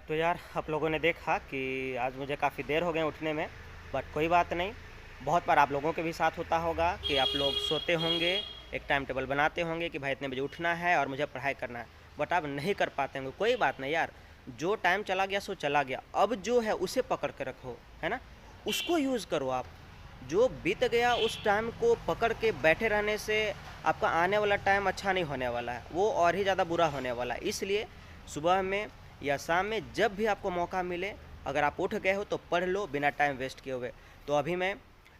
तो यार आप लोगों ने देखा कि आज मुझे काफ़ी देर हो गए उठने में, बट कोई बात नहीं। बहुत बार आप लोगों के भी साथ होता होगा कि आप लोग सोते होंगे, एक टाइम टेबल बनाते होंगे कि भाई इतने बजे उठना है और मुझे पढ़ाई करना है, बट आप नहीं कर पाते होंगे। कोई बात नहीं यार, जो टाइम चला गया सो चला गया। अब जो है उसे पकड़ के रखो, है ना, उसको यूज़ करो आप। जो बीत गया उस टाइम को पकड़ के बैठे रहने से आपका आने वाला टाइम अच्छा नहीं होने वाला है, वो और ही ज़्यादा बुरा होने वाला है। इसलिए सुबह में या शाम में जब भी आपको मौका मिले, अगर आप उठ गए हो तो पढ़ लो बिना टाइम वेस्ट किए हुए। तो अभी मैं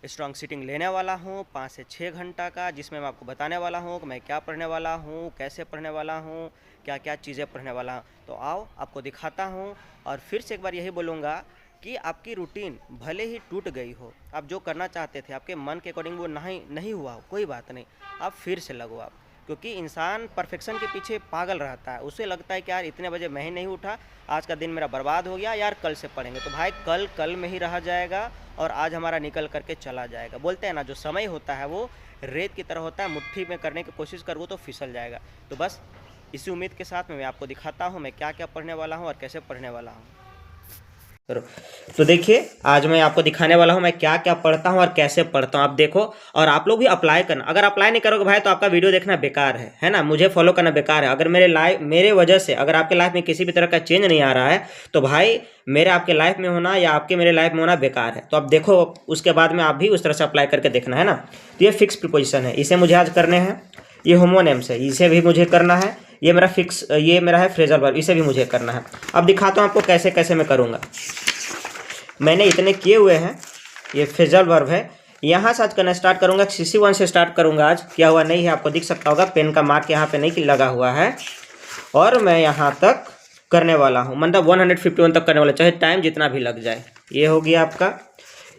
स्ट्रॉन्ग सीटिंग लेने वाला हूँ 5 से 6 घंटा का, जिसमें मैं आपको बताने वाला हूँ कि मैं क्या पढ़ने वाला हूँ, कैसे पढ़ने वाला हूँ, क्या क्या चीज़ें पढ़ने वाला हूँ। तो आओ आपको दिखाता हूँ। और फिर से एक बार यही बोलूँगा कि आपकी रूटीन भले ही टूट गई हो, आप जो करना चाहते थे आपके मन के अकॉर्डिंग वो नहीं नहीं हुआ हो, कोई बात नहीं, आप फिर से लगो आप। क्योंकि इंसान परफेक्शन के पीछे पागल रहता है। उसे लगता है कि यार इतने बजे मैं ही नहीं उठा, आज का दिन मेरा बर्बाद हो गया, यार कल से पढ़ेंगे। तो भाई कल कल में ही रह जाएगा और आज हमारा निकल करके चला जाएगा। बोलते हैं ना, जो समय होता है वो रेत की तरह होता है, मुट्ठी में करने की कोशिश करो तो फिसल जाएगा। तो बस इसी उम्मीद के साथ में मैं आपको दिखाता हूँ मैं क्या क्या पढ़ने वाला हूँ और कैसे पढ़ने वाला हूँ। करो। तो देखिए, आज मैं आपको दिखाने वाला हूँ मैं क्या क्या पढ़ता हूँ और कैसे पढ़ता हूँ। आप देखो और आप लोग भी अप्लाई करना। अगर अप्लाई नहीं करोगे भाई तो आपका वीडियो देखना बेकार है ना, मुझे फॉलो करना बेकार है। अगर मेरे वजह से अगर आपके लाइफ में किसी भी तरह का चेंज नहीं आ रहा है तो भाई मेरे आपके लाइफ में होना या आपके मेरे लाइफ में होना बेकार है। तो आप देखो, उसके बाद में आप भी उस तरह से अप्लाई करके देखना, है ना। तो ये फिक्स प्रीपोजिशन है, इसे मुझे आज करने हैं। ये होमोनेम्स है, इसे भी मुझे करना है। ये मेरा है फ्रेजल वर्ब, इसे भी मुझे करना है। अब दिखाता हूँ आपको कैसे कैसे मैं करूँगा। मैंने इतने किए हुए हैं। ये फ्रेजल वर्ब है। यहाँ से आज करना स्टार्ट करूँगा, CC1 से स्टार्ट करूँगा। आज किया हुआ नहीं है, आपको दिख सकता होगा, पेन का मार्क यहाँ पे नहीं लगा हुआ है। और मैं यहाँ तक करने वाला हूँ, मतलब 151 तक करने वाला, चाहे टाइम जितना भी लग जाए। ये हो गया आपका।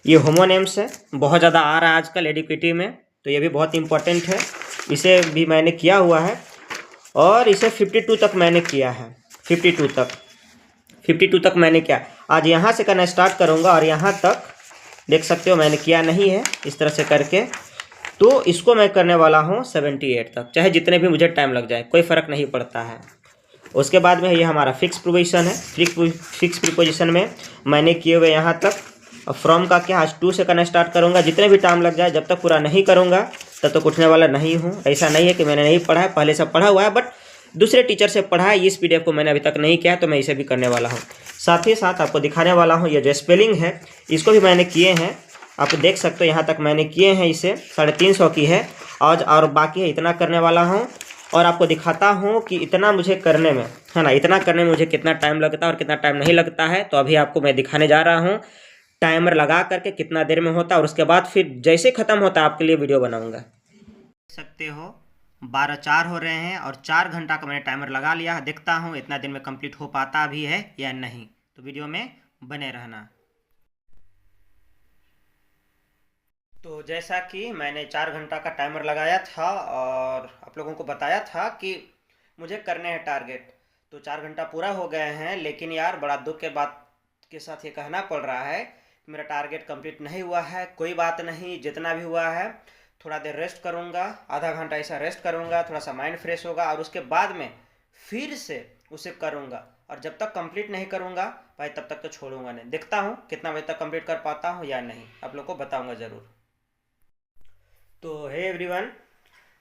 ये होमोनेम्स है, बहुत ज़्यादा आ रहा है आजकल एडिक्विटी में, तो ये भी बहुत इंपॉर्टेंट है। इसे भी मैंने किया हुआ है और इसे 52 तक मैंने किया है। 52 तक मैंने किया। आज यहाँ से करना स्टार्ट करूँगा और यहाँ तक देख सकते हो मैंने किया नहीं है, इस तरह से करके। तो इसको मैं करने वाला हूँ 78 तक, चाहे जितने भी मुझे टाइम लग जाए, कोई फ़र्क नहीं पड़ता है। उसके बाद में ये हमारा फिक्स प्रीपोजिशन है। फिक्स प्रीपोजिशन में मैंने किए हुए यहाँ तक। फ्रॉम का क्या, आज 2 से करना स्टार्ट करूँगा, जितने भी टाइम लग जाए, जब तक पूरा नहीं करूँगा तब तक उठने वाला नहीं हूँ। ऐसा नहीं है कि मैंने नहीं पढ़ा है, पहले से पढ़ा हुआ है, बट दूसरे टीचर से पढ़ा है। इस PDF को मैंने अभी तक नहीं किया है, तो मैं इसे भी करने वाला हूँ। साथ ही साथ आपको दिखाने वाला हूँ ये जो स्पेलिंग है, इसको भी मैंने किए हैं। आप देख सकते हो यहाँ तक मैंने किए हैं, इसे 350 की है आज, और बाकी है इतना करने वाला हूँ। और आपको दिखाता हूँ कि इतना मुझे करने में, है ना, इतना करने में मुझे कितना टाइम लगता है और कितना टाइम नहीं लगता है। तो अभी आपको मैं दिखाने जा रहा हूँ टाइमर लगा करके कितना देर में होता है, और उसके बाद फिर जैसे ख़त्म होता है आपके लिए वीडियो बनाऊँगा। देख सकते हो 12:04 हो रहे हैं और 4 घंटा का मैंने टाइमर लगा लिया। देखता हूँ इतना दिन में कंप्लीट हो पाता भी है या नहीं, तो वीडियो में बने रहना। तो जैसा कि मैंने 4 घंटा का टाइमर लगाया था और आप लोगों को बताया था कि मुझे करने हैं टारगेट, तो 4 घंटा पूरा हो गए हैं। लेकिन यार बड़ा दुख के बात के साथ ये कहना पड़ रहा है कि मेरा टारगेट कंप्लीट नहीं हुआ है। कोई बात नहीं, जितना भी हुआ है थोड़ा देर रेस्ट करूँगा, आधा घंटा ऐसा रेस्ट करूँगा, थोड़ा सा माइंड फ्रेश होगा, और उसके बाद में फिर से उसे करूँगा। और जब तक कंप्लीट नहीं करूँगा भाई तब तक तो छोड़ूंगा नहीं। देखता हूँ कितना बजे तक कंप्लीट कर पाता हूँ या नहीं, आप लोग को बताऊँगा ज़रूर। तो हे एवरीवन,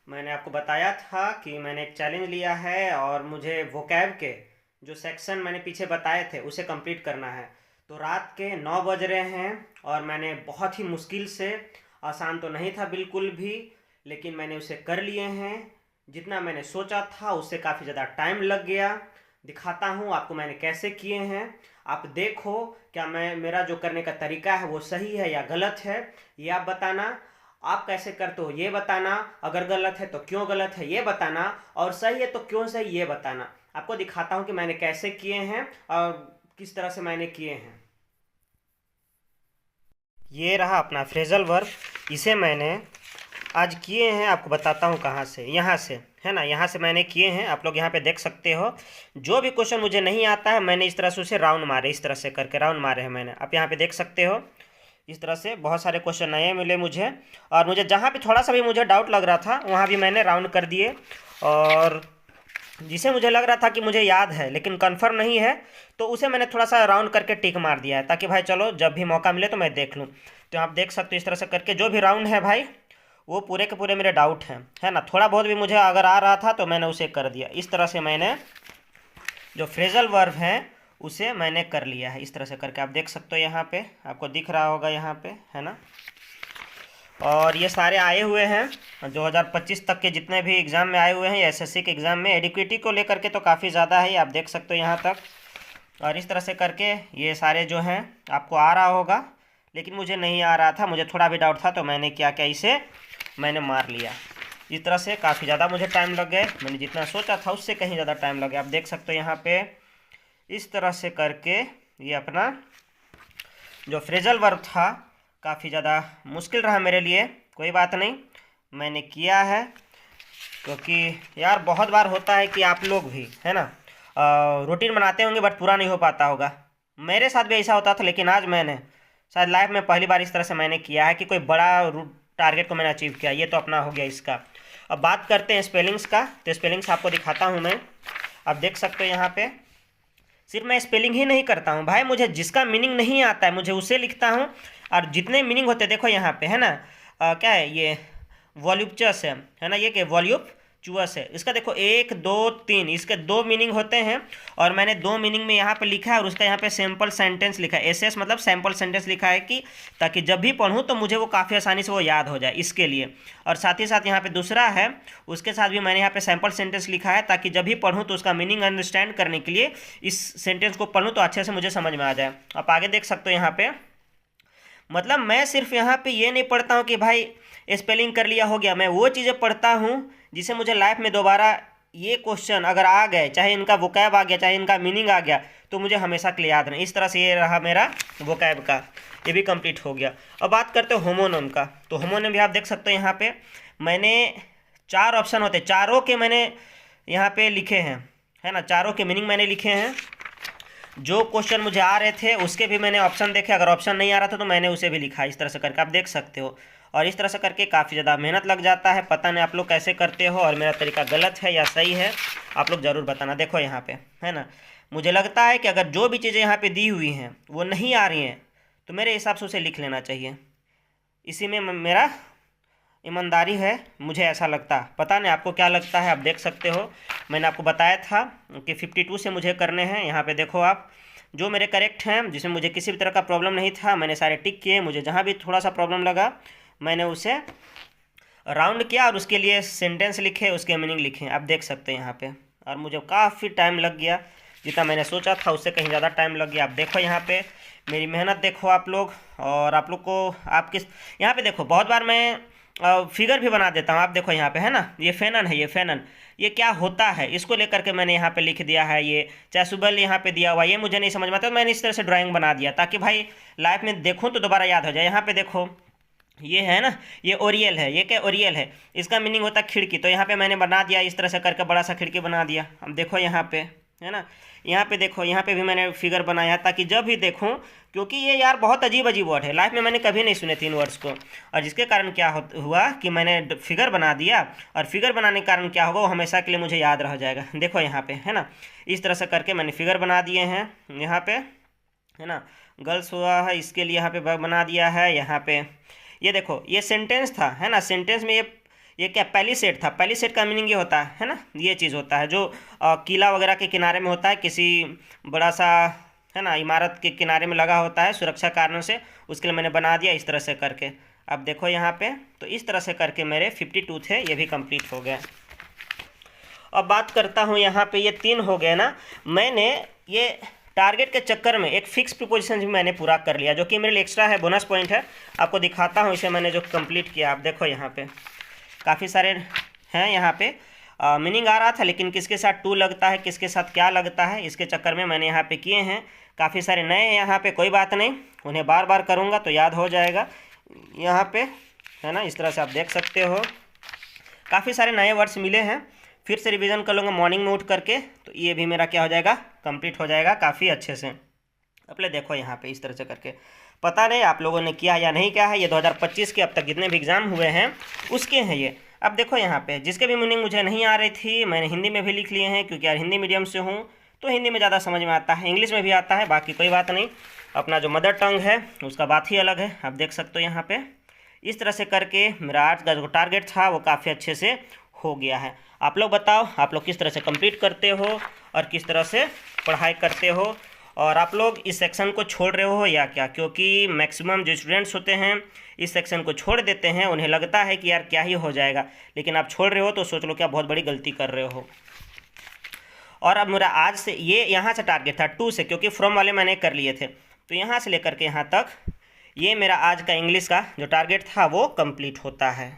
मैंने आपको बताया था कि मैंने एक चैलेंज लिया है और मुझे वोकैब के जो सेक्शन मैंने पीछे बताए थे उसे कंप्लीट करना है। तो रात के 9 बज रहे हैं और मैंने बहुत ही मुश्किल से, आसान तो नहीं था बिल्कुल भी, लेकिन मैंने उसे कर लिए हैं। जितना मैंने सोचा था उससे काफ़ी ज़्यादा टाइम लग गया। दिखाता हूँ आपको मैंने कैसे किए हैं। आप देखो क्या मेरा जो करने का तरीका है वो सही है या गलत है, ये आप बताना। आप कैसे करते हो ये बताना, अगर गलत है तो क्यों गलत है ये बताना, और सही है तो क्यों सही ये बताना। आपको दिखाता हूँ कि मैंने कैसे किए हैं और किस तरह से मैंने किए हैं। ये रहा अपना फ्रेजल वर्ब, इसे मैंने आज किए हैं। आपको बताता हूँ कहाँ से, यहाँ से, है ना, यहाँ से मैंने किए हैं। आप लोग यहाँ पे देख सकते हो, जो भी क्वेश्चन मुझे नहीं आता है मैंने इस तरह से उसे राउंड मारे, इस तरह से करके राउंड मारे हैं मैंने। आप यहाँ पे देख सकते हो, इस तरह से बहुत सारे क्वेश्चन नए मिले मुझे, और मुझे जहाँ पे थोड़ा सा भी मुझे डाउट लग रहा था वहाँ भी मैंने राउंड कर दिए। और जिसे मुझे लग रहा था कि मुझे याद है लेकिन कन्फर्म नहीं है, तो उसे मैंने थोड़ा सा राउंड करके टिक मार दिया है, ताकि भाई चलो जब भी मौका मिले तो मैं देख लूँ। तो आप देख सकते हो इस तरह से करके जो भी राउंड है भाई, वो पूरे के पूरे मेरे डाउट हैं, है ना। थोड़ा बहुत भी मुझे अगर आ रहा था तो मैंने उसे कर दिया। इस तरह से मैंने जो फ्रेजल वर्ब है उसे मैंने कर लिया है। इस तरह से करके आप देख सकते हो, यहाँ पे आपको दिख रहा होगा यहाँ पे, है ना। और ये सारे आए हुए हैं 2025 तक के जितने भी एग्ज़ाम में आए हुए हैं, एसएससी के एग्ज़ाम में। एडिक्विटी को लेकर के तो काफ़ी ज़्यादा है, आप देख सकते हो यहाँ तक। और इस तरह से करके ये सारे जो हैं आपको आ रहा होगा, लेकिन मुझे नहीं आ रहा था, मुझे थोड़ा भी डाउट था, तो मैंने क्या क्या इसे मैंने मार लिया। इस तरह से काफ़ी ज़्यादा मुझे टाइम लग गए, मैंने जितना सोचा था उससे कहीं ज़्यादा टाइम लग गया। आप देख सकते हो यहाँ पे इस तरह से करके ये अपना जो फ्रेजल वर्ब था काफ़ी ज़्यादा मुश्किल रहा मेरे लिए। कोई बात नहीं, मैंने किया है, क्योंकि यार बहुत बार होता है कि आप लोग भी, है ना, रूटीन बनाते होंगे बट पूरा नहीं हो पाता होगा। मेरे साथ भी ऐसा होता था, लेकिन आज मैंने शायद लाइफ में पहली बार इस तरह से मैंने किया है कि कोई बड़ा टारगेट को मैंने अचीव किया। ये तो अपना हो गया इसका। अब बात करते हैं स्पेलिंग्स का, तो स्पेलिंग्स आपको दिखाता हूँ मैं। आप देख सकते हो यहाँ पे सिर्फ मैं स्पेलिंग ही नहीं करता हूँ भाई, मुझे जिसका मीनिंग नहीं आता है मुझे उसे लिखता हूँ। और जितने मीनिंग होते हैं देखो यहाँ पे, है ना, क्या है ये, वॉल्यूपचस है ना, ये क्या वॉल्यूप चुअस है। इसका देखो 1 2 3, इसके 2 मीनिंग होते हैं, और मैंने 2 मीनिंग में यहाँ पे लिखा है, और उसका यहाँ पे सैम्पल सेंटेंस लिखा है। एसएस मतलब सैम्पल सेंटेंस लिखा है, कि ताकि जब भी पढ़ूँ तो मुझे वो काफ़ी आसानी से वो याद हो जाए, इसके लिए। और साथ ही साथ यहाँ पे दूसरा है, उसके साथ भी मैंने यहाँ पे सैम्पल सेंटेंस लिखा है, ताकि जब भी पढ़ूँ तो उसका मीनिंग अंडरस्टैंड करने के लिए इस सेंटेंस को पढ़ूँ तो अच्छे से मुझे समझ में आ जाए। आप आगे देख सकते हो यहाँ पे, मतलब मैं सिर्फ यहाँ पे ये नहीं पढ़ता हूँ कि भाई स्पेलिंग कर लिया हो गया, मैं वो चीज़ें पढ़ता हूँ जिसे मुझे लाइफ में दोबारा ये क्वेश्चन अगर आ गए, चाहे इनका वोकैब आ गया चाहे इनका मीनिंग आ गया, तो मुझे हमेशा के लिए याद रहे। इस तरह से ये रहा मेरा वोकैब का, ये भी कंप्लीट हो गया। अब बात करते हो होमोनिम का, तो होमोनिम भी आप देख सकते हो यहाँ पे मैंने 4 ऑप्शन होते, चारों के मैंने यहाँ पे लिखे हैं, है ना, चारों के मीनिंग मैंने लिखे हैं। जो क्वेश्चन मुझे आ रहे थे उसके भी मैंने ऑप्शन देखे, अगर ऑप्शन नहीं आ रहा था तो मैंने उसे भी लिखा। इस तरह से करके आप देख सकते हो, और इस तरह से करके काफ़ी ज़्यादा मेहनत लग जाता है। पता नहीं आप लोग कैसे करते हो, और मेरा तरीका गलत है या सही है, आप लोग ज़रूर बताना। देखो यहाँ पे, है ना, मुझे लगता है कि अगर जो भी चीज़ें यहाँ पे दी हुई हैं वो नहीं आ रही हैं, तो मेरे हिसाब से उसे लिख लेना चाहिए। इसी में मेरा ईमानदारी है, मुझे ऐसा लगता। पता नहीं आपको क्या लगता है, आप देख सकते हो। मैंने आपको बताया था कि 52 से मुझे करने हैं। यहाँ पे देखो आप, जो मेरे करेक्ट हैं, जिसमें मुझे किसी भी तरह का प्रॉब्लम नहीं था, मैंने सारे टिक किए। मुझे जहाँ भी थोड़ा सा प्रॉब्लम लगा मैंने उसे राउंड किया, और उसके लिए सेंटेंस लिखे, उसके मीनिंग लिखे। आप देख सकते हैं यहाँ पे, और मुझे काफ़ी टाइम लग गया, जितना मैंने सोचा था उससे कहीं ज़्यादा टाइम लग गया। आप देखो यहाँ पे मेरी मेहनत देखो आप लोग, और आप लोग को आप किस, यहाँ पे देखो बहुत बार मैं फिगर भी बना देता हूँ। आप देखो यहाँ पे, है ना, ये फेनन है, ये फेनन ये क्या होता है, इसको लेकर के मैंने यहाँ पे लिख दिया है। ये चैसुबल यहाँ पे दिया हुआ, ये मुझे नहीं समझ में आता, तो मैंने इस तरह से ड्राइंग बना दिया, ताकि भाई लाइफ में देखूँ तो दोबारा याद हो जाए। यहाँ पे देखो ये है ना, ये ओरियल है, ये क्या ओरियल है, इसका मीनिंग होता है खिड़की, तो यहाँ पे मैंने बना दिया इस तरह से करके, बड़ा सा खिड़की बना दिया। अब देखो यहाँ पे, है ना, यहाँ पे देखो, यहाँ पे भी मैंने फिगर बनाया, ताकि जब भी देखूँ, क्योंकि ये यार बहुत अजीब अजीब वर्ड है, लाइफ में मैंने कभी नहीं सुने 3 वर्ड्स को, और जिसके कारण क्या हुआ कि मैंने फिगर बना दिया, और फिगर बनाने के कारण क्या होगा, वो हमेशा के लिए मुझे याद रह जाएगा। देखो यहाँ पे, है ना, इस तरह से करके मैंने फिगर बना दिए हैं यहाँ पे, है ना, गर्ल्स हुआ है, इसके लिए यहाँ पे वर्ब बना दिया है। यहाँ पे ये देखो, ये सेंटेंस था, है ना, सेंटेंस में ये क्या पहली सेट था, पहली सेट का मीनिंग ये होता है ना, ये चीज़ होता है जो किला वगैरह के किनारे में होता है, किसी बड़ा सा, है ना, इमारत के किनारे में लगा होता है सुरक्षा कारणों से, उसके लिए मैंने बना दिया इस तरह से करके। अब देखो यहाँ पे, तो इस तरह से करके मेरे 52 थे, ये भी कंप्लीट हो गए। अब बात करता हूँ यहाँ पे, ये 3 हो गए ना, मैंने ये टारगेट के चक्कर में एक फिक्स प्रीपोजिशन भी मैंने पूरा कर लिया, जो कि मेरे लिए एक्स्ट्रा है, बोनस पॉइंट है। आपको दिखाता हूँ इसे मैंने जो कंप्लीट किया। आप देखो यहाँ पे काफ़ी सारे हैं, यहाँ पे मीनिंग आ रहा था, लेकिन किसके साथ टू लगता है, किसके साथ क्या लगता है, इसके चक्कर में मैंने यहाँ पे किए हैं। काफ़ी सारे नए हैं यहाँ पे, कोई बात नहीं, उन्हें बार बार करूँगा तो याद हो जाएगा यहाँ पे, है ना। इस तरह से आप देख सकते हो काफ़ी सारे नए वर्ड्स मिले हैं। फिर से रिवीजन कर लूँगा मॉर्निंग में उठ करके, तो ये भी मेरा क्या हो जाएगा, कंप्लीट हो जाएगा काफ़ी अच्छे से। अपने देखो यहाँ पे इस तरह से करके, पता नहीं आप लोगों ने किया या नहीं किया है, ये 2025 के अब तक जितने भी एग्ज़ाम हुए हैं उसके हैं ये। अब देखो यहाँ पे जिसके भी मीनिंग मुझे नहीं आ रही थी मैंने हिंदी में भी लिख लिए हैं, क्योंकि यार हिंदी मीडियम से हूँ तो हिंदी में ज़्यादा समझ में आता है, इंग्लिश में भी आता है, बाकी कोई बात नहीं। अपना जो मदर टंग है उसका बात ही अलग है। आप देख सकते हो यहाँ पे इस तरह से करके मेरा आज का जो टारगेट था वो काफ़ी अच्छे से हो गया है। आप लोग बताओ आप लोग किस तरह से कंप्लीट करते हो और किस तरह से पढ़ाई करते हो, और आप लोग इस सेक्शन को छोड़ रहे हो या क्या? क्योंकि मैक्सिमम जो स्टूडेंट्स होते हैं इस सेक्शन को छोड़ देते हैं, उन्हें लगता है कि यार क्या ही हो जाएगा, लेकिन आप छोड़ रहे हो तो सोच लो क्या बहुत बड़ी गलती कर रहे हो। और अब मेरा आज से ये यहाँ से टारगेट था 2 से, क्योंकि फ्रॉम वाले मैंने कर लिए थे, तो यहाँ से लेकर के यहाँ तक ये मेरा आज का इंग्लिश का जो टारगेट था वो कंप्लीट होता है।